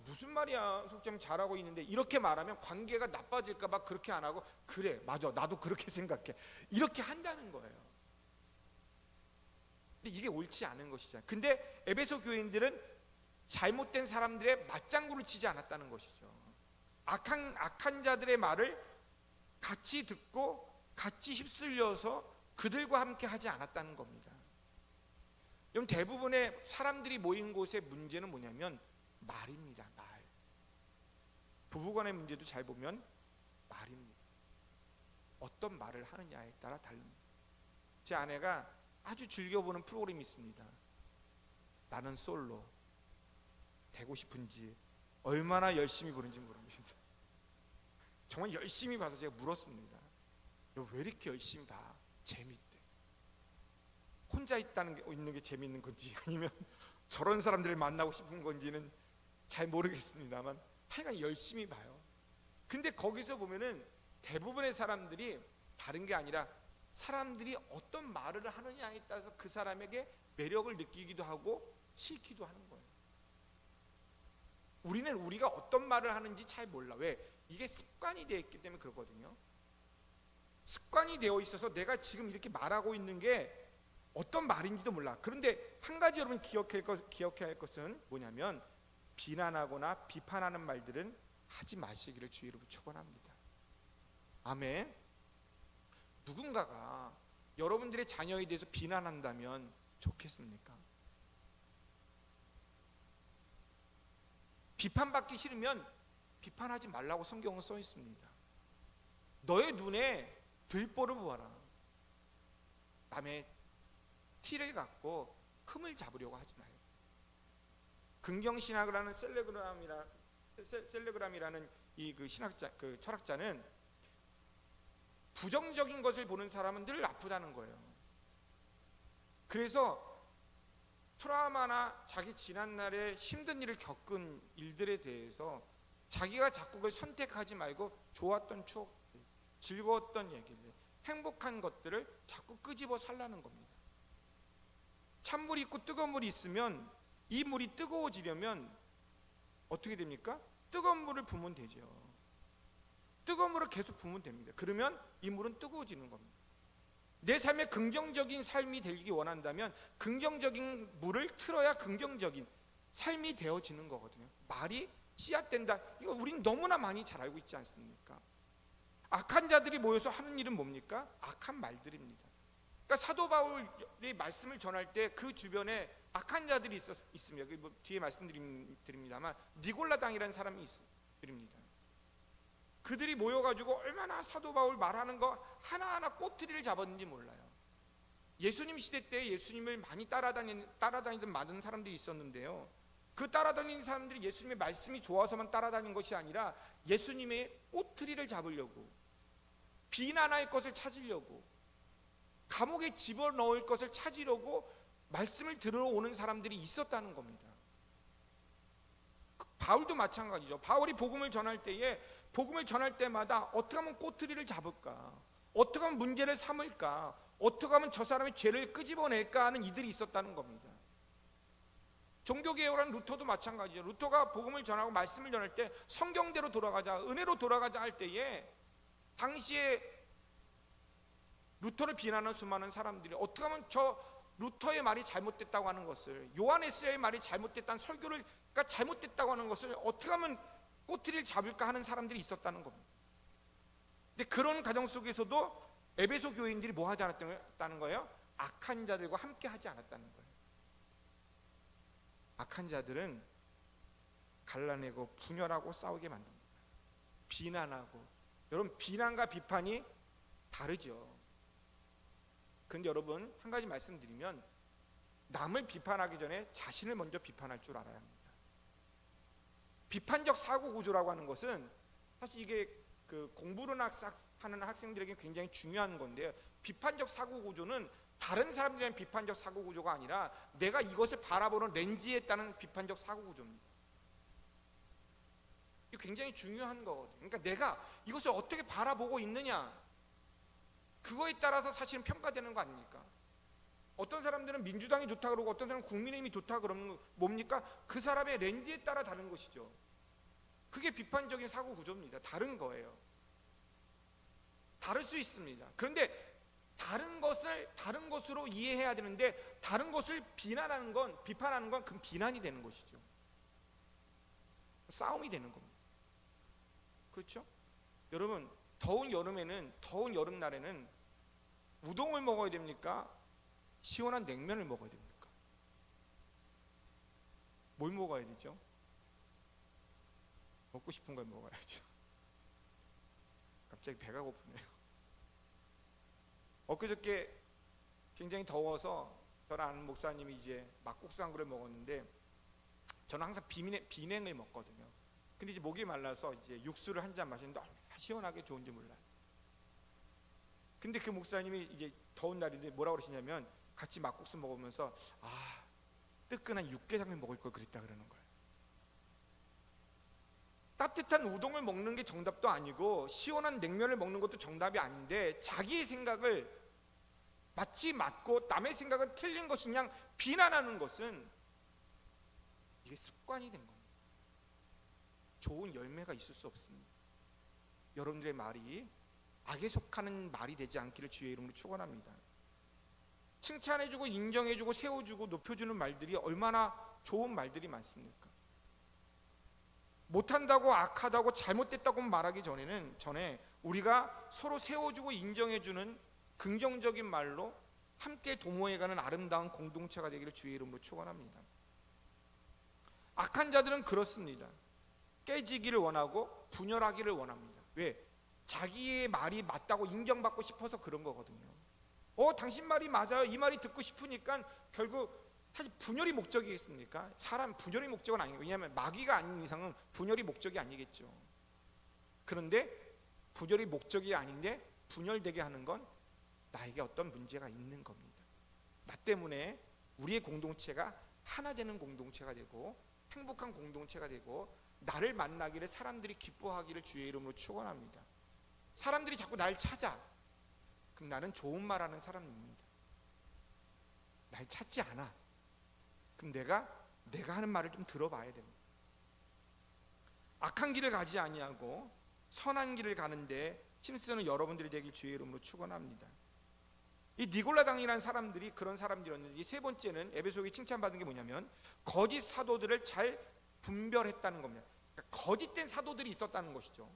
무슨 말이야, 속장 잘하고 있는데, 이렇게 말하면 관계가 나빠질까 봐 그렇게 안 하고, 그래 맞아 나도 그렇게 생각해, 이렇게 한다는 거예요. 근데 이게 옳지 않은 것이죠. 근데 에베소 교인들은 잘못된 사람들의 맞장구를 치지 않았다는 것이죠. 악한 자들의 말을 같이 듣고 같이 휩쓸려서 그들과 함께 하지 않았다는 겁니다. 여러분, 대부분의 사람들이 모인 곳의 문제는 뭐냐면 말입니다. 말. 부부간의 문제도 잘 보면 말입니다. 어떤 말을 하느냐에 따라 다릅니다. 제 아내가 아주 즐겨보는 프로그램이 있습니다. 나는 솔로. 되고 싶은지 얼마나 열심히 보는지 모릅니다. 정말 열심히 봐서 제가 물었습니다. 너 왜 이렇게 열심히 봐? 재밌대. 혼자 있는 게 재밌는 건지 아니면 저런 사람들을 만나고 싶은 건지는 잘 모르겠습니다만 하여간 열심히 봐요. 근데 거기서 보면은 대부분의 사람들이 다른 게 아니라 사람들이 어떤 말을 하느냐에 따라서 그 사람에게 매력을 느끼기도 하고 싫기도 하는 거예요. 우리는 우리가 어떤 말을 하는지 잘 몰라. 왜? 이게 습관이 되어 있기 때문에 그렇거든요. 습관이 되어 있어서 내가 지금 이렇게 말하고 있는 게 어떤 말인지도 몰라. 그런데 한 가지 여러분 기억해야 할 것은 뭐냐면, 비난하거나 비판하는 말들은 하지 마시기를 주의로 축원합니다. 아멘. 누군가가 여러분들의 자녀에 대해서 비난한다면 좋겠습니까? 비판받기 싫으면 비판하지 말라고 성경은 써 있습니다. 너의 눈에 들보를 보아라. 남의 티를 갖고 흠을 잡으려고 하지 마요. 긍정신학이라는 셀레그람이라는 이 그 철학자는 부정적인 것을 보는 사람은 늘 아프다는 거예요. 그래서 트라우마나 자기 지난날에 힘든 일을 겪은 일들에 대해서 자기가 자꾸 그걸 선택하지 말고 좋았던 추억, 즐거웠던 얘기들, 행복한 것들을 자꾸 끄집어 살라는 겁니다. 찬물이 있고 뜨거운 물이 있으면 이 물이 뜨거워지려면 어떻게 됩니까? 뜨거운 물을 부으면 되죠. 뜨거운 물을 계속 부으면 됩니다. 그러면 이 물은 뜨거워지는 겁니다. 내 삶에 긍정적인 삶이 되기 원한다면 긍정적인 물을 틀어야 긍정적인 삶이 되어지는 거거든요. 말이 씨앗된다. 이거 우리는 너무나 많이 잘 알고 있지 않습니까? 악한 자들이 모여서 하는 일은 뭡니까? 악한 말들입니다. 그러니까 사도 바울이 말씀을 전할 때 그 주변에 악한 자들이 있습니다. 뭐 뒤에 말씀드립니다만 니골라당이라는 사람이 있습니다. 그들이 모여가지고 얼마나 사도 바울 말하는 거 하나하나 꼬투리를 잡았는지 몰라요. 예수님 시대 때 예수님을 많이 따라다니던 많은 사람들이 있었는데요, 그 따라다니는 사람들이 예수님의 말씀이 좋아서만 따라다닌 것이 아니라 예수님의 꼬투리를 잡으려고, 비난할 것을 찾으려고, 감옥에 집어넣을 것을 찾으려고 말씀을 들어오는 사람들이 있었다는 겁니다. 바울도 마찬가지죠. 바울이 복음을 전할 때에 복음을 전할 때마다 어떻게 하면 꼬투리를 잡을까, 어떻게 하면 문제를 삼을까, 어떻게 하면 저 사람의 죄를 끄집어낼까 하는 이들이 있었다는 겁니다. 종교개혁이라는 루터도 마찬가지죠. 루터가 복음을 전하고 말씀을 전할 때 성경대로 돌아가자, 은혜로 돌아가자 할 때에 당시에 루터를 비난하는 수많은 사람들이 어떻게 하면 저 루터의 말이 잘못됐다고 하는 것을, 요하네스의 말이 잘못됐다는 설교를 잘못됐다고 하는 것을 어떻게 하면 꼬투리를 잡을까 하는 사람들이 있었다는 겁니다. 근데 그런 가정 속에서도 에베소 교인들이 뭐 하지 않았다는 거예요? 악한 자들과 함께 하지 않았다는 거예요. 악한 자들은 갈라내고 분열하고 싸우게 만듭니다. 비난하고 여러분, 비난과 비판이 다르죠. 그런데 여러분, 한 가지 말씀드리면, 남을 비판하기 전에 자신을 먼저 비판할 줄 알아야 합니다. 비판적 사고 구조라고 하는 것은 사실 이게 그 공부를 하는 학생들에게 굉장히 중요한 건데요. 비판적 사고 구조는 다른 사람들에 대한 비판적 사고 구조가 아니라 내가 이것을 바라보는 렌즈에 따른 비판적 사고 구조입니다. 이게 굉장히 중요한 거거든요. 그러니까 내가 이것을 어떻게 바라보고 있느냐, 그거에 따라서 사실은 평가되는 거 아닙니까? 어떤 사람들은 민주당이 좋다 그러고 어떤 사람은 국민의힘이 좋다 그러는 거 뭡니까? 그 사람의 렌즈에 따라 다른 것이죠. 그게 비판적인 사고 구조입니다. 다른 거예요. 다를 수 있습니다. 그런데 다른 것으로 이해해야 되는데, 다른 것을 비판하는 건 그 비난이 되는 것이죠. 싸움이 되는 겁니다. 그렇죠? 여러분, 더운 여름날에는 우동을 먹어야 됩니까? 시원한 냉면을 먹어야 됩니까? 뭘 먹어야 되죠? 먹고 싶은 걸 먹어야죠. 갑자기 배가 고프네요. 엊그저께 굉장히 더워서 저랑 아는 목사님이 이제 막국수 한 그릇 먹었는데, 저는 항상 비냉을 먹거든요. 근데 이제 목이 말라서 이제 육수를 한 잔 마시는데 얼마나 시원하게 좋은지 몰라요. 근데 그 목사님이 이제 더운 날인데 뭐라고 그러시냐면, 같이 막국수 먹으면서 뜨끈한 육개장을 먹을 걸 그랬다 그러는 거예요. 따뜻한 우동을 먹는 게 정답도 아니고 시원한 냉면을 먹는 것도 정답이 아닌데, 자기의 생각을 마치 맞고 남의 생각은 틀린 것이냐 비난하는 것은 이게 습관이 된 겁니다. 좋은 열매가 있을 수 없습니다. 여러분들의 말이 악에 속하는 말이 되지 않기를 주의 이름으로 축원합니다. 칭찬해주고 인정해주고 세워주고 높여주는 말들이 얼마나 좋은 말들이 많습니까? 못한다고, 악하다고, 잘못됐다고 말하기 전에 우리가 서로 세워주고 인정해주는 긍정적인 말로 함께 도모해가는 아름다운 공동체가 되기를 주의 이름으로 축원합니다. 악한 자들은 그렇습니다. 깨지기를 원하고 분열하기를 원합니다. 왜? 자기의 말이 맞다고 인정받고 싶어서 그런 거거든요. 당신 말이 맞아요, 이 말이 듣고 싶으니까 결국 사실 분열이 목적이겠습니까? 사람 분열이 목적은 아니에요. 왜냐하면 마귀가 아닌 이상은 분열이 목적이 아니겠죠. 그런데 분열이 목적이 아닌데 분열되게 하는 건 나에게 어떤 문제가 있는 겁니다. 나 때문에 우리의 공동체가 하나 되는 공동체가 되고 행복한 공동체가 되고, 나를 만나기를 사람들이 기뻐하기를 주의 이름으로 축원합니다. 사람들이 자꾸 날 찾아. 그럼 나는 좋은 말하는 사람입니다. 날 찾지 않아. 그럼 내가 하는 말을 좀 들어봐야 됩니다. 악한 길을 가지 아니하고 선한 길을 가는데 힘쓰는 여러분들이 되길 주의 이름으로 축원합니다. 이 니골라당이라는 사람들이 그런 사람들이었는데, 이 세 번째는 에베소에게 칭찬받은 게 뭐냐면 거짓 사도들을 잘 분별했다는 겁니다. 그러니까 거짓된 사도들이 있었다는 것이죠.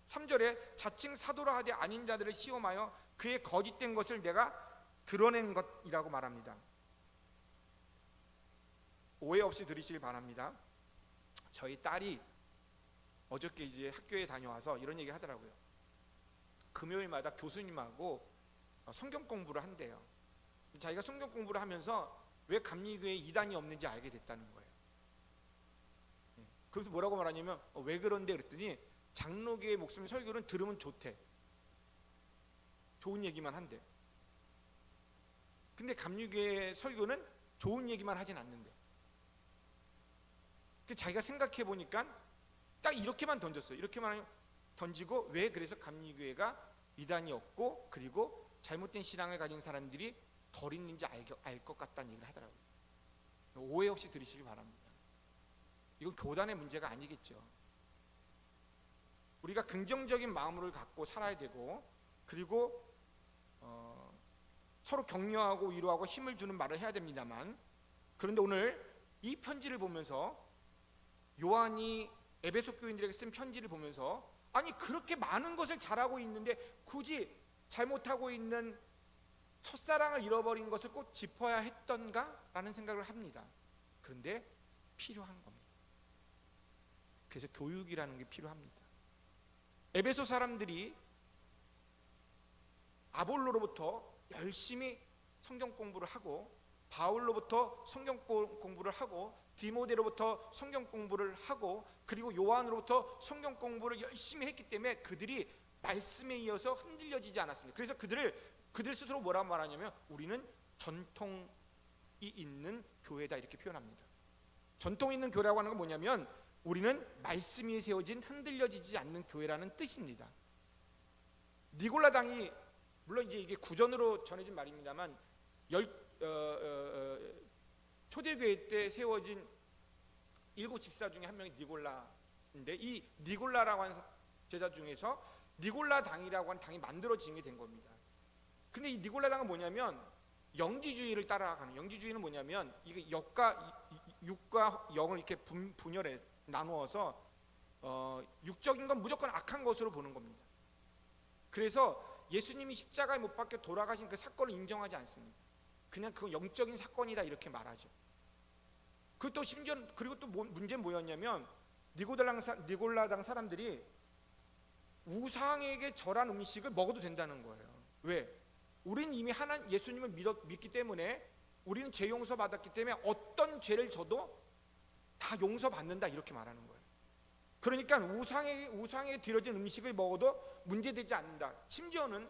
3절에 자칭 사도라 하되 아닌 자들을 시험하여 그의 거짓된 것을 내가 드러낸 것이라고 말합니다. 오해 없이 들으시길 바랍니다. 저희 딸이 어저께 이제 학교에 다녀와서 이런 얘기 하더라고요. 금요일마다 교수님하고 성경 공부를 한대요. 자기가 성경 공부를 하면서 왜 감리교회에 이단이 없는지 알게 됐다는 거예요. 그래서 뭐라고 말하냐면 왜 그런데 그랬더니 장로교회 목사님 설교는 들으면 좋대. 좋은 얘기만 한대. 근데 감리교회 설교는 좋은 얘기만 하진 않는데. 자기가 생각해 보니까 딱 이렇게만 던졌어요. 이렇게만 던지고, 왜 그래서 감리교회가 이단이 없고 그리고 잘못된 신앙을 가진 사람들이 덜 있는지 알 것 같다는 얘기를 하더라고요. 오해 없이 들으시기 바랍니다. 이건 교단의 문제가 아니겠죠. 우리가 긍정적인 마음을 갖고 살아야 되고, 그리고 서로 격려하고 위로하고 힘을 주는 말을 해야 됩니다만, 그런데 오늘 이 편지를 보면서, 요한이 에베소 교인들에게 쓴 편지를 보면서, 아니 그렇게 많은 것을 잘하고 있는데 굳이 잘못하고 있는 첫사랑을 잃어버린 것을 꼭 짚어야 했던가? 라는 생각을 합니다. 그런데 필요한 겁니다. 그래서 교육이라는 게 필요합니다. 에베소 사람들이 아볼로로부터 열심히 성경 공부를 하고, 바울로부터 성경 공부를 하고, 디모데로부터 성경 공부를 하고, 그리고 요한으로부터 성경 공부를 열심히 했기 때문에 그들이 말씀에 이어서 흔들려지지 않았습니다. 그래서 그들 스스로 뭐라고 말하냐면 우리는 전통이 있는 교회다 이렇게 표현합니다. 전통 있는 교회라고 하는 건 뭐냐면 우리는 말씀 위에 세워진 흔들려지지 않는 교회라는 뜻입니다. 니골라 당이, 물론 이제 이게 구전으로 전해진 말입니다만, 초대교회 때 세워진 7 집사 중에 한 명이 니골라인데, 이 니골라라고 하는 제자 중에서 니골라 당이라고 하는 당이 만들어지게 된 겁니다. 근데 이 니골라 당은 뭐냐면 영지주의를 따라가는, 영지주의는 뭐냐면 이게 육과 영을 이렇게 분열해 나누어서 육적인 건 무조건 악한 것으로 보는 겁니다. 그래서 예수님이 십자가에 못 박혀 돌아가신 그 사건을 인정하지 않습니다. 그냥 그건 영적인 사건이다 이렇게 말하죠. 그것도 심지어, 그리고 또 문제는 뭐였냐면 니골라당 사람들이 우상에게 절한 음식을 먹어도 된다는 거예요. 왜? 우리는 이미 예수님을 믿기 때문에, 우리는 죄 용서 받았기 때문에 어떤 죄를 져도 다 용서받는다 이렇게 말하는 거예요. 그러니까 우상에 드려진 음식을 먹어도 문제되지 않는다. 심지어는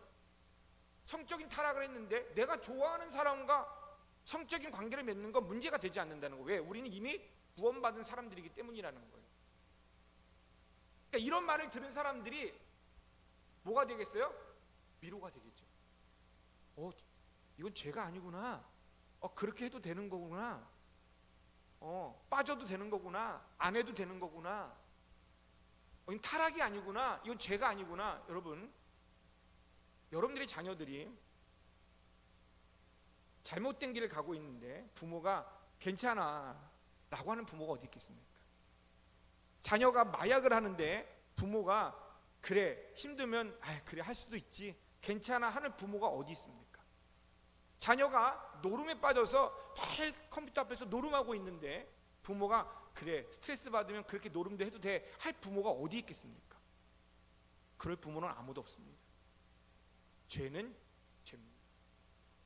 성적인 타락을 했는데 내가 좋아하는 사람과 성적인 관계를 맺는 건 문제가 되지 않는다는 거예요. 왜? 우리는 이미 구원받은 사람들이기 때문이라는 거예요. 그러니까 이런 말을 들은 사람들이 뭐가 되겠어요? 위로가 되겠죠. 이건 죄가 아니구나. 그렇게 해도 되는 거구나. 빠져도 되는 거구나. 안 해도 되는 거구나. 이건 타락이 아니구나. 이건 죄가 아니구나. 여러분들의 자녀들이 잘못된 길을 가고 있는데 부모가 괜찮아 라고 하는 부모가 어디 있겠습니까? 자녀가 마약을 하는데 부모가 그래 힘들면 그래 할 수도 있지 괜찮아 하는 부모가 어디 있습니까? 자녀가 노름에 빠져서 매일 컴퓨터 앞에서 노름하고 있는데 부모가 그래 스트레스 받으면 그렇게 노름도 해도 돼 할 부모가 어디 있겠습니까? 그럴 부모는 아무도 없습니다. 죄는 죄입니다.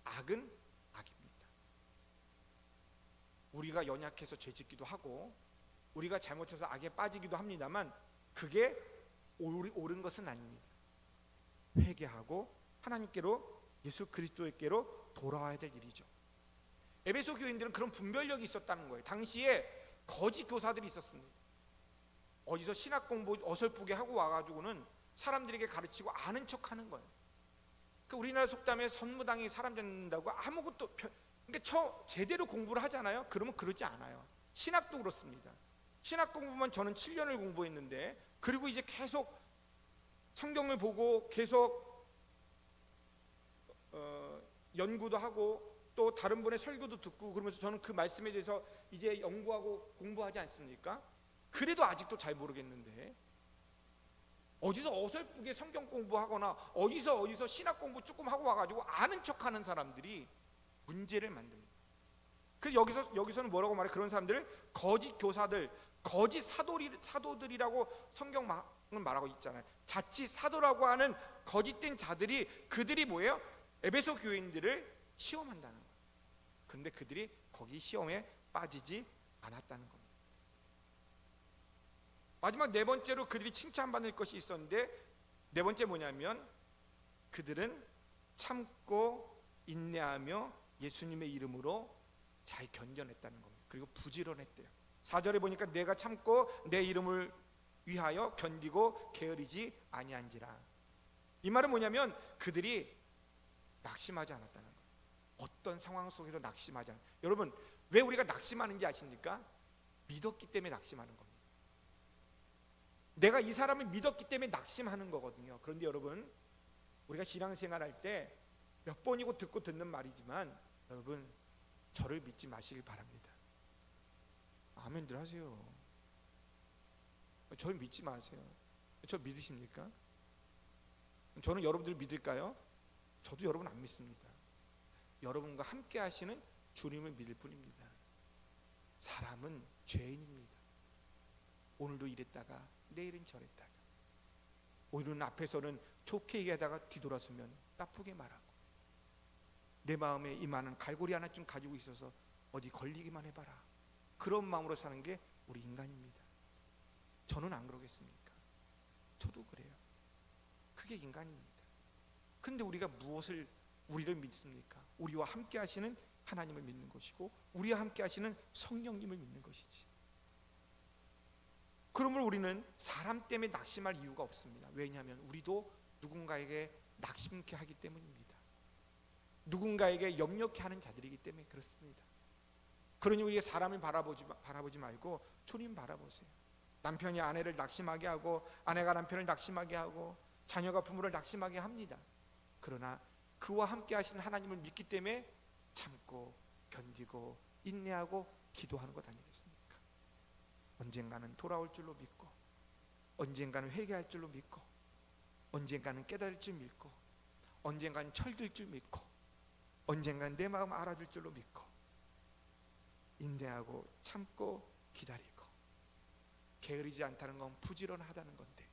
악은 악입니다. 우리가 연약해서 죄 짓기도 하고 우리가 잘못해서 악에 빠지기도 합니다만 그게 옳은 것은 아닙니다. 회개하고 하나님께로 예수 그리스도께로 돌아와야 될 일이죠. 에베소 교인들은 그런 분별력이 있었다는 거예요. 당시에 거짓 교사들이 있었습니다. 어디서 신학 공부 어설프게 하고 와가지고는 사람들에게 가르치고 아는 척하는 거예요. 그 우리나라 속담에 선무당이 사람 잡는다고 아무것도 그러니까 제대로 공부를 하잖아요. 그러면 그러지 않아요. 신학도 그렇습니다. 신학 공부만 저는 7년을 공부했는데 그리고 이제 계속 성경을 보고 계속 연구도 하고 또 다른 분의 설교도 듣고 그러면서 저는 그 말씀에 대해서 이제 연구하고 공부하지 않습니까? 그래도 아직도 잘 모르겠는데 어디서 어설프게 성경 공부하거나 어디서 신학 공부 조금 하고 와가지고 아는 척하는 사람들이 문제를 만듭니다. 그래서 여기서는 뭐라고 말해? 그런 사람들을 거짓 교사들, 거짓 사도들이라고 성경은 말하고 있잖아요. 자칫 사도라고 하는 거짓된 자들이 그들이 뭐예요? 에베소 교인들을 시험한다는 거예요. 그런데 그들이 거기 시험에 빠지지 않았다는 겁니다. 마지막 네 번째로 그들이 칭찬받을 것이 있었는데 네 번째 뭐냐면 그들은 참고 인내하며 예수님의 이름으로 잘 견뎌냈다는 겁니다. 그리고 부지런했대요. 4절에 보니까 내가 참고 내 이름을 위하여 견디고 게으르지 아니한지라. 이 말은 뭐냐면 그들이 낙심하지 않았다는 거예요. 어떤 상황 속에서 낙심하지 않아요. 여러분 왜 우리가 낙심하는지 아십니까? 믿었기 때문에 낙심하는 겁니다. 내가 이 사람을 믿었기 때문에 낙심하는 거거든요. 그런데 여러분 우리가 신앙생활 할 때 몇 번이고 듣는 말이지만 여러분 저를 믿지 마시길 바랍니다. 아멘들 하세요. 저를 믿지 마세요. 저 믿으십니까? 저는 여러분들 믿을까요? 저도 여러분 안 믿습니다. 여러분과 함께 하시는 주님을 믿을 뿐입니다. 사람은 죄인입니다. 오늘도 이랬다가 내일은 저랬다가 오히려 앞에서는 좋게 얘기하다가 뒤돌아서면 나쁘게 말하고, 내 마음에 이만한 갈고리 하나쯤 가지고 있어서 어디 걸리기만 해봐라, 그런 마음으로 사는 게 우리 인간입니다. 저는 안 그러겠습니까? 저도 그래요. 그게 인간입니다. 근데 우리가 무엇을 우리를 믿습니까? 우리와 함께 하시는 하나님을 믿는 것이고, 우리와 함께 하시는 성령님을 믿는 것이지. 그러므로 우리는 사람 때문에 낙심할 이유가 없습니다. 왜냐하면 우리도 누군가에게 낙심케 하기 때문입니다. 누군가에게 염려케 하는 자들이기 때문에 그렇습니다. 그러니 우리가 사람을 바라보지 말고 주님 바라보세요. 남편이 아내를 낙심하게 하고, 아내가 남편을 낙심하게 하고, 자녀가 부모를 낙심하게 합니다. 그러나 그와 함께 하시는 하나님을 믿기 때문에 참고 견디고 인내하고 기도하는 것 아니겠습니까? 언젠가는 돌아올 줄로 믿고, 언젠가는 회개할 줄로 믿고, 언젠가는 깨달을 줄 믿고, 언젠가는 철들 줄 믿고, 언젠가는 내 마음 알아줄 줄로 믿고, 인내하고 참고 기다리고, 게으르지 않다는 건 부지런하다는 건데,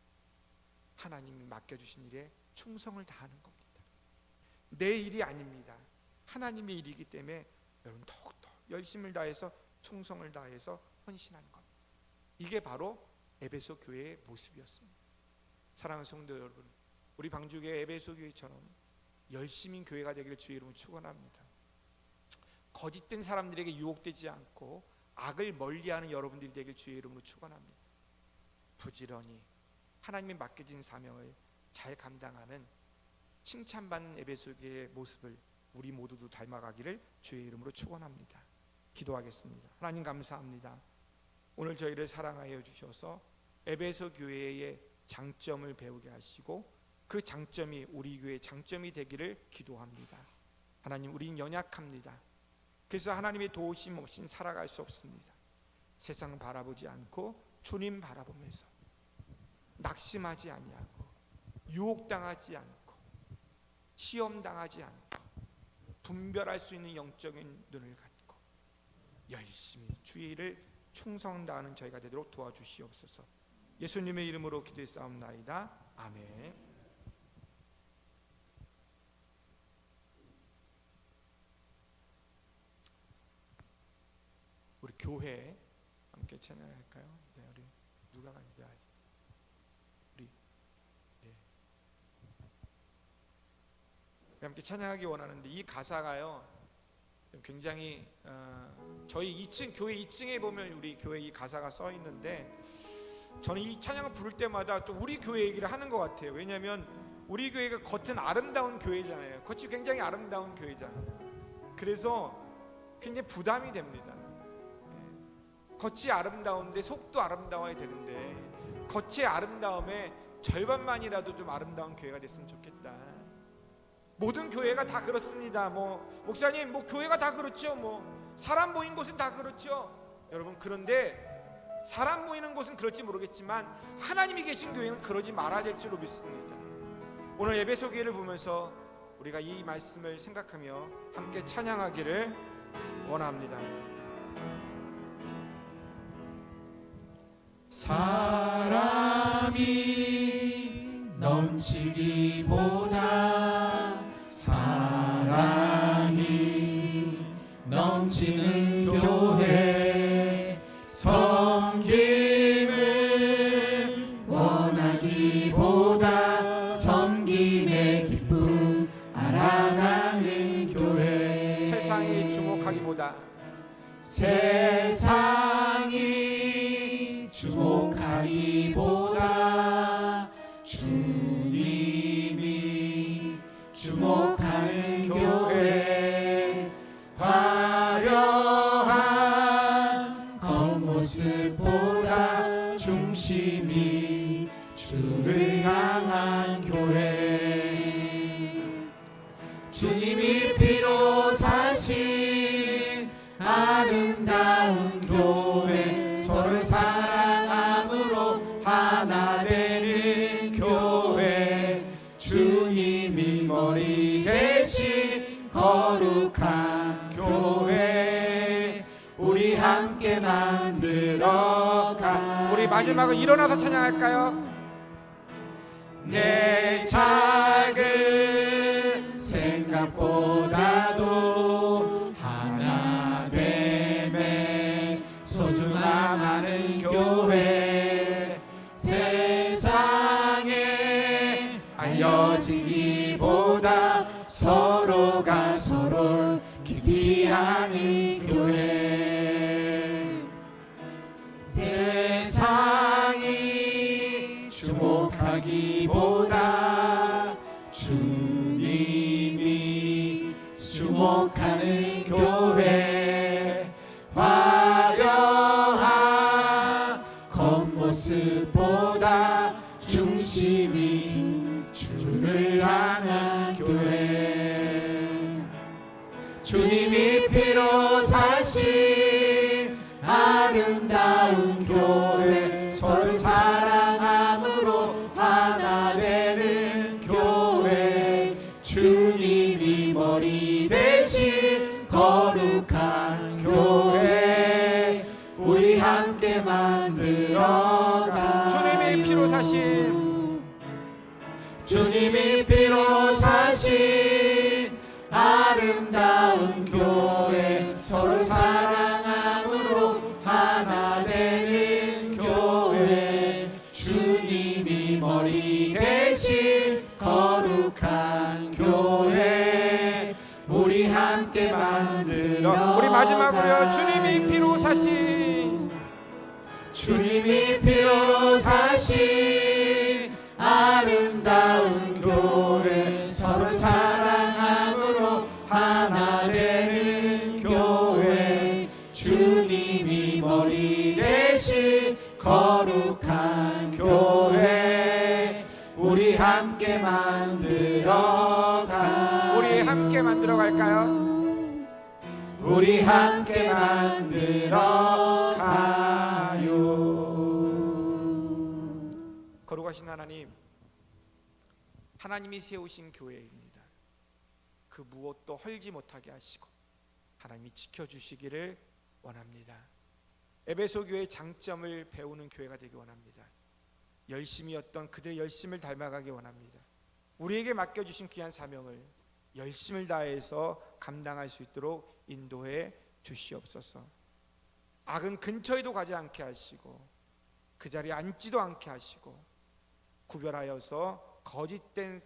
하나님이 맡겨주신 일에 충성을 다하는 겁니다. 내 일이 아닙니다. 하나님의 일이기 때문에 여러분 더욱더 열심을 다해서 충성을 다해서 헌신하는 겁니다. 이게 바로 에베소 교회의 모습이었습니다. 사랑하는 성도 여러분, 우리 방주교회 에베소 교회처럼 열심인 교회가 되기를 주의 이름으로 축원합니다. 거짓된 사람들에게 유혹되지 않고 악을 멀리하는 여러분들이 되길 주의 이름으로 축원합니다. 부지런히 하나님이 맡겨진 사명을 잘 감당하는 칭찬받는 에베소 교회의 모습을 우리 모두도 닮아가기를 주의 이름으로 축원합니다. 기도하겠습니다. 하나님 감사합니다. 오늘 저희를 사랑하여 주셔서 에베소 교회의 장점을 배우게 하시고, 그 장점이 우리 교회의 장점이 되기를 기도합니다. 하나님, 우린 연약합니다. 그래서 하나님의 도우심 없이는 살아갈 수 없습니다. 세상 바라보지 않고 주님 바라보면서 낙심하지 아니하고, 유혹당하지 않고, 시험당하지 않고, 분별할 수 있는 영적인 눈을 갖고 열심히 주의 일을 충성 다하는 저희가 되도록 도와주시옵소서. 예수님의 이름으로 기도했사옵나이다. 아멘. 우리 교회 함께 찬양할까요? 네, 우리 누가 간지 아직 우리 함께 찬양하기 원하는데, 이 가사가요 굉장히 저희 2층 교회 2층에 보면 우리 교회 이 가사가 써 있는데, 저는 이 찬양을 부를 때마다 또 우리 교회 얘기를 하는 것 같아요. 왜냐하면 우리 교회가 겉은 아름다운 교회잖아요. 겉이 굉장히 아름다운 교회잖아요. 그래서 굉장히 부담이 됩니다. 겉이 아름다운데 속도 아름다워야 되는데, 겉의 아름다움에 절반만이라도 좀 아름다운 교회가 됐으면 좋겠다. 모든 교회가 다 그렇습니다. 목사님, 교회가 다 그렇죠. 사람 모인 곳은 다 그렇죠. 여러분, 그런데 사람 모이는 곳은 그럴지 모르겠지만 하나님이 계신 교회는 그러지 말아야 될 줄로 믿습니다. 오늘 에베소 교회를 보면서 우리가 이 말씀을 생각하며 함께 찬양하기를 원합니다. 사람이 넘치기보다 사랑이 넘치는 교회, 섬김을 원하기보다 섬김의 기쁨 알아가는 교회, 세상이 주목하기보다 세상이 주목하기보다 주님이 주목하는 교회, 화려한 겉모습보다 중심이 주를 향한 교회, 주님이 피로 사신 아름다운 교회, 서로 사랑함으로 하나 되는 교회, 주님이 머리 대신 거룩한 교회, 우리 함께 만들어가. 우리 마지막은 일어나서 찬양할까요? 내 작은 생각보다도 하나 됨에 소중함하는 교회 세상에 알려지기보다 서로가 서로를 깊이 아는 교회 세상이 주목하기보다 주님이 주목하는 교회 화려한 겉모습보다 중심이 주를 아는 교회 주님이 피로 사신 아름다운 교회 서로 사랑함으로 하나 되는 교회 주님이 머리 대신 거룩한 교회 우리 함께 만들어가 주님이 피로 사신 주님이 피로 사신 아름다운 교회 서로 사랑함으로 하나 되는 교회 주님이 머리 대신 거룩한 교회 우리 함께 만들어 우리 마지막으로요. 주님이 피로 사신 주님이 피로 사신 아름다운 교회 서로 사랑함으로 하나 되는 교회 주님이 머리 대신 거룩한 교회 우리 함께 만들어가 우리 함께 만들어 갈까요? 우리 함께 만들어 가요. 거룩하신 하나님, 하나님이 세우신 교회입니다. 그 무엇도 헐지 못하게 하시고 하나님이 지켜주시기를 원합니다. 에베소 교회의 장점을 배우는 교회가 되기 원합니다. 열심이었던 그들의 열심을 닮아가기 원합니다. 우리에게 맡겨주신 귀한 사명을 열심을 다해서 감당할 수 있도록 인도해 주시옵소서. 악은 근처에도 가지 않게 하시고 그 자리에 앉지도 않게 하시고 구별하여서 거짓된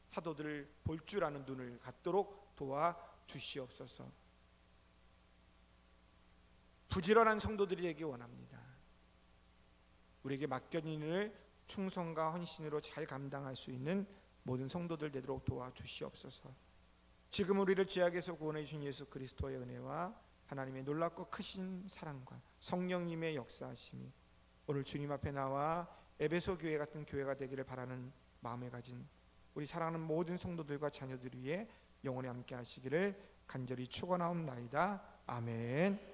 사도들을 볼 줄 아는 눈을 갖도록 도와 주시옵소서. 부지런한 성도들이 되기 원합니다. 우리에게 맡겨진 일을 충성과 헌신으로 잘 감당할 수 있는 모든 성도들 되도록 도와 주시옵소서. 지금 우리를 죄악에서 구원해 주신 예수 그리스도의 은혜와 하나님의 놀랍고 크신 사랑과 성령님의 역사하심이 오늘 주님 앞에 나와 에베소 교회 같은 교회가 되기를 바라는 마음을 가진 우리 사랑하는 모든 성도들과 자녀들 위해 영원히 함께 하시기를 간절히 축원하옵나이다. 아멘.